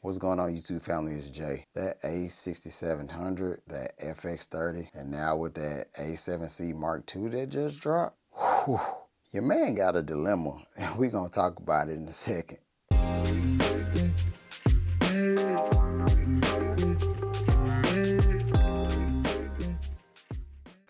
What's going on, YouTube family? It's Jay. That A6700, that FX30, and now with that A7C Mark II that just dropped, whew, your man got a dilemma, and we're gonna talk about it in a second.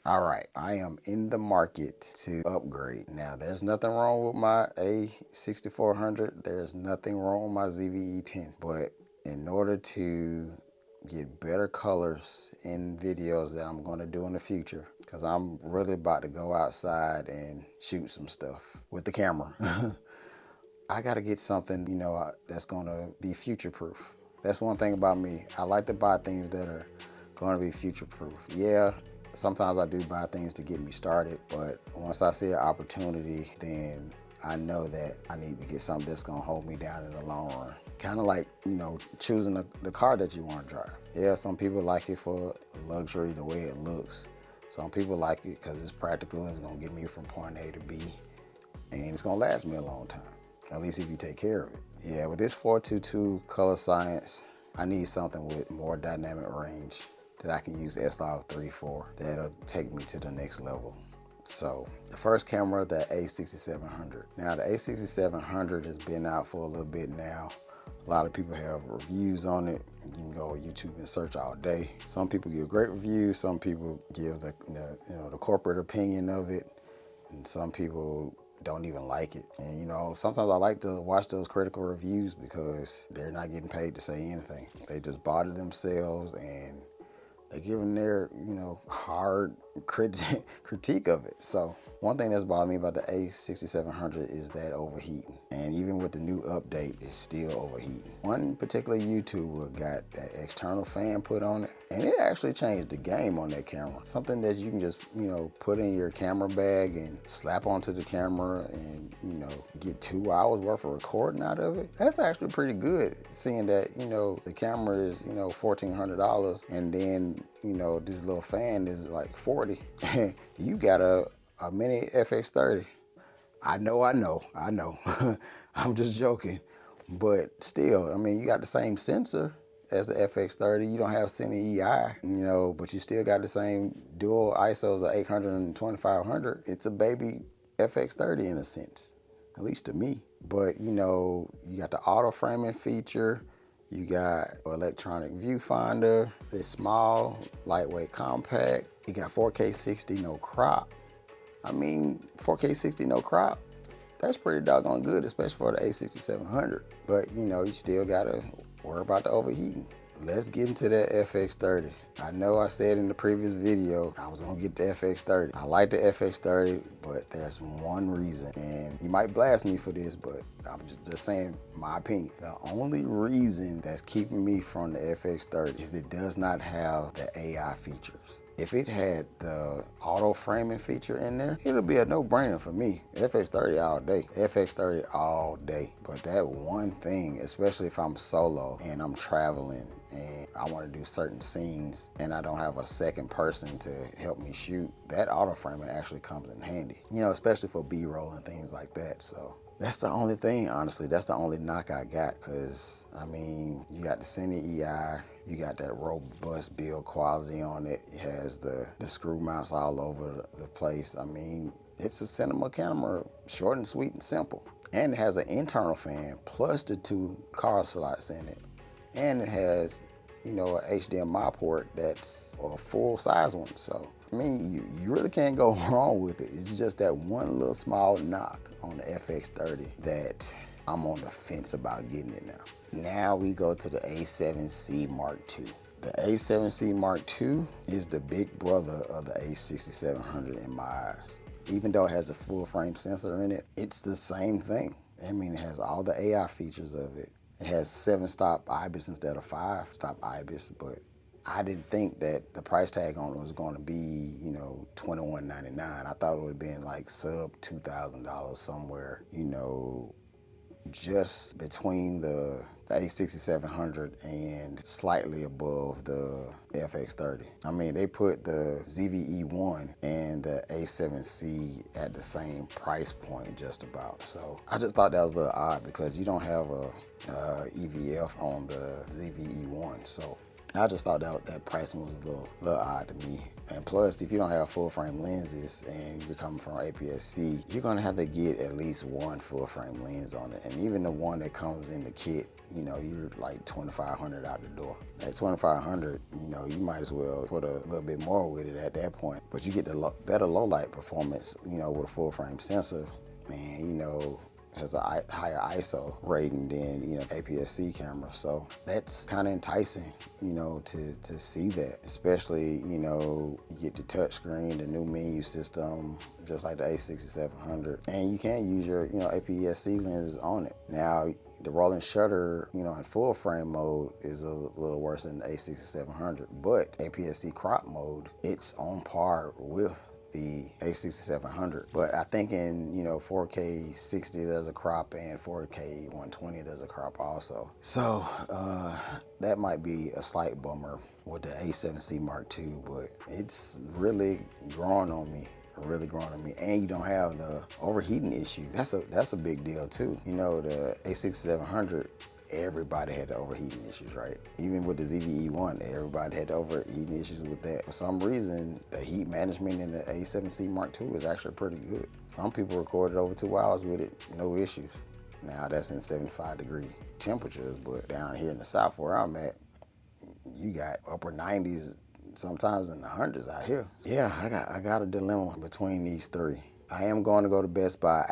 All right, I am in the market to upgrade. Now, there's nothing wrong with my A6400. There's nothing wrong with my ZVE10. But in order to get better colors in videos that I'm going to do in the future, because I'm really about to go outside and shoot some stuff with the camera, I got to get something, that's going to be future-proof. That's one thing about me. I like to buy things that are going to be future-proof. Yeah, sometimes I do buy things to get me started, but once I see an opportunity, then I know that I need to get something that's gonna hold me down in the long run. Kind of like, choosing the car that you want to drive. Yeah, some people like it for luxury, the way it looks. Some people like it because it's practical and it's gonna get me from point A to B, and it's gonna last me a long time, at least if you take care of it. Yeah, with this 422 color science, I need something with more dynamic range that I can use S-Log 3 for. That'll take me to the next level. So the first camera, the A6700. Now the A6700 has been out for a little bit now. A lot of people have reviews on it. You can go on YouTube and search all day. Some people give great reviews. Some people give the corporate opinion of it, and some people don't even like it. And sometimes I like to watch those critical reviews because they're not getting paid to say anything. They just bought it themselves and they're giving their, hard critique of it. So one thing that's bothered me about the A6700 is that overheating. And even with the new update, it's still overheating. One particular YouTuber got that external fan put on it, and it actually changed the game on that camera. Something that you can just, put in your camera bag and slap onto the camera and, get 2 hours worth of recording out of it. That's actually pretty good, seeing that, the camera is, $1,400, and then, this little fan is like 40. You got a mini FX30. I know. I'm just joking. But still, you got the same sensor as the FX30. You don't have Cine EI, but you still got the same dual ISOs of 800 and 2500. It's a baby FX30 in a sense, at least to me. But, you got the auto framing feature. You got electronic viewfinder. It's small, lightweight, compact. You got 4K 60, no crop. 4K 60, no crop. That's pretty doggone good, especially for the A6700. But you still gotta worry about the overheating. Let's get into that FX30. I know I said in the previous video I was gonna get the FX30. I like the FX30, but there's one reason, and you might blast me for this, but I'm just saying my opinion. The only reason that's keeping me from the FX30 is it does not have the AI features. If it had the auto framing feature in there, it'll be a no-brainer for me. FX30 all day. FX30 all day. But that one thing, especially if I'm solo and I'm traveling and I want to do certain scenes and I don't have a second person to help me shoot, that auto framing actually comes in handy. Especially for B-roll and things like that. So that's the only thing, honestly. That's the only knock I got, because, you got the Cine EI, you got that robust build quality on it. It has the screw mounts all over the place. It's a cinema camera, short and sweet and simple. And it has an internal fan, plus the 2 car slots in it. And it has, an HDMI port that's a full-size one. So, you really can't go wrong with it. It's just that one little small knock on the FX30 that I'm on the fence about getting it now. Now we go to the A7C Mark II. The A7C Mark II is the big brother of the A6700 in my eyes. Even though it has a full frame sensor in it, it's the same thing. It has all the AI features of it. It has 7-stop IBIS instead of 5-stop IBIS, but I didn't think that the price tag on it was going to be, $21.99. I thought it would have been like sub $2,000 somewhere, just between the A6700 and slightly above the FX30. I mean, they put the ZVE1 and the A7C at the same price point just about. So I just thought that was a little odd because you don't have a EVF on the ZVE1. So I just thought that pricing was a little odd to me. And plus, if you don't have full frame lenses and you're coming from APS-C, you're gonna have to get at least one full frame lens on it. And even the one that comes in the kit, you know, you're like $2,500 out the door. At $2,500, you know, you might as well put a little bit more with it at that point. But you get the better low light performance, you know, with a full frame sensor, and you know, has a higher ISO rating than, you know, APS-C camera. So that's kind of enticing, you know, to see that, especially, you know, you get the touch screen, the new menu system, just like the A6700, and you can use your, you know, APS-C lenses on it. Now, the rolling shutter, you know, in full frame mode is a little worse than the A6700, but APS-C crop mode, it's on par with the A6700. But I think in, you know, 4K 60 there's a crop, and 4K 120 there's a crop also. So that might be a slight bummer with the A7C Mark II, but it's really growing on me. And you don't have the overheating issue. That's a big deal too. You know, the A6700, everybody had the overheating issues, right? Even with the ZVE1, everybody had the overheating issues with that. For some reason, the heat management in the A7C Mark II is actually pretty good. Some people recorded over 2 hours with it, no issues. Now that's in 75-degree temperatures, but down here in the South where I'm at, you got upper 90s, sometimes in the hundreds out here. Yeah, I got a dilemma between these three. I am going to go to Best Buy.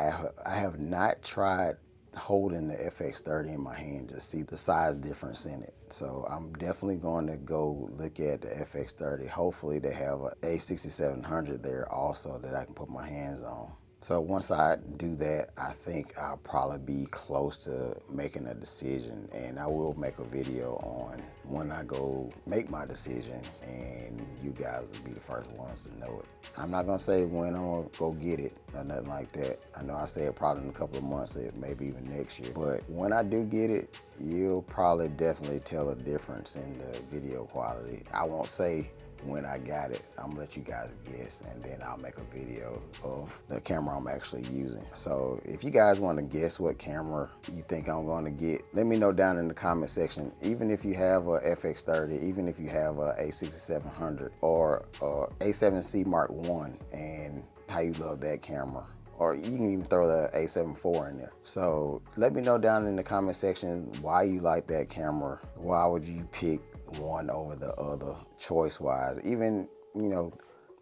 I have not tried holding the FX30 in my hand to see the size difference in it. So I'm definitely going to go look at the FX30. Hopefully they have a A6700 there also that I can put my hands on. So once I do that, I think I'll probably be close to making a decision, and I will make a video on when I go make my decision, and you guys will be the first ones to know it. I'm not gonna say when I'm gonna go get it or nothing like that. I know I said probably in a couple of months, maybe even next year. But when I do get it, you'll probably definitely tell a difference in the video quality. I won't say when I got it. I'm gonna let you guys guess, and then I'll make a video of the camera I'm actually using. So if you guys want to guess what camera you think I'm going to get, let me know down in the comment section. Even if you have a FX30, even if you have a A6700 or A7C Mark I, and how you love that camera. Or you can even throw the A7 IV in there. So let me know down in the comment section why you like that camera. Why would you pick one over the other choice-wise? Even, you know,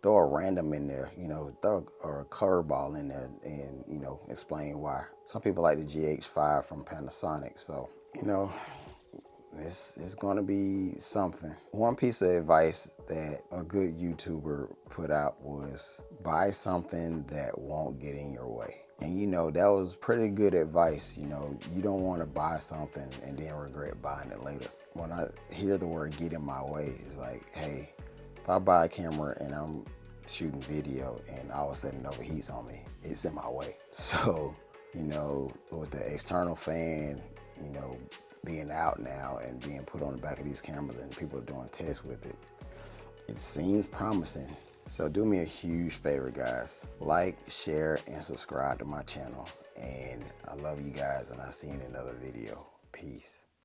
throw a random in there, you know, throw a curveball in there and, you know, explain why. Some people like the GH5 from Panasonic, so, you know, it's gonna be something. One piece of advice that a good YouTuber put out was buy something that won't get in your way. And you know, that was pretty good advice. You know, you don't want to buy something and then regret buying it later. When I hear the word get in my way, it's like, hey, if I buy a camera and I'm shooting video and all of a sudden it overheats on me, it's in my way. So, you know, with the external fan, you know, being out now and being put on the back of these cameras and people are doing tests with it, it seems promising. So do me a huge favor, guys. Like, share, and subscribe to my channel. And I love you guys, and I'll see you in another video. Peace.